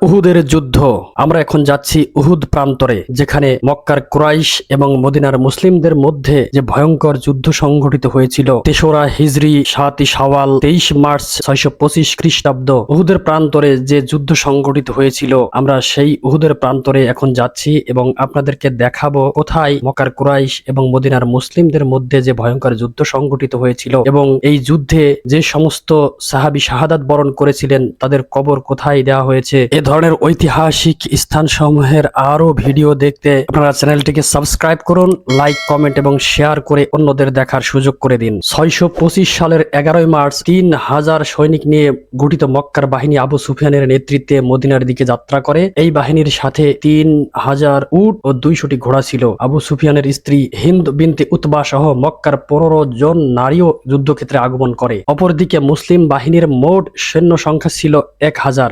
উহুদের যুদ্ধ। আমরা এখন যাচ্ছি উহুদ প্রান্তরে, যেখানে মক্কার কুরাইশ এবং মদিনার মুসলিমদের মধ্যে যে ভয়ঙ্কর যুদ্ধ সংঘটিত হয়েছিল ৩রা হিজরি ৭ই শাওয়াল ২৩ মার্চ ৬২৫ খ্রিস্টাব্দ। উহুদের প্রান্তরে যে যুদ্ধ সংঘটিত হয়েছিল, আমরা সেই উহুদের প্রান্তরে এখন যাচ্ছি এবং আপনাদেরকে দেখাবো কোথায় মক্কার কুরাইশ এবং মদিনার মুসলিমদের মধ্যে যে ভয়ঙ্কর যুদ্ধ সংঘটিত হয়েছিল এবং এই যুদ্ধে যে সমস্ত সাহাবী শাহাদাত বরণ করেছিলেন তাদের কবর কোথায় দেওয়া হয়েছে। এ ধরনের ঐতিহাসিক স্থানসমূহের আরো ভিডিও দেখতে আপনারা চ্যানেলটিকে সাবস্ক্রাইব করুন, লাইক, কমেন্ট এবং শেয়ার করে অন্যদের দেখার সুযোগ করে দিন। ৬২৫ সালের ১১ই মার্চ ৩,০০০ সৈনিক নিয়ে গঠিত মক্কার বাহিনী আবু সুফিয়ানের নেতৃত্বে মদিনার দিকে যাত্রা করে। এই বাহিনীর সাথে ৩,০০০ উট ও ২০০টি ঘোড়া ছিল। আবু সুফিয়ানের স্ত্রী হিন্দ বিনতে উতবা সহ মক্কার ১৫ জন নারীও যুদ্ধক্ষেত্রে আগমন করে। অপরদিকে মুসলিম বাহিনীর মোট সৈন্য সংখ্যা ছিল ১,০০০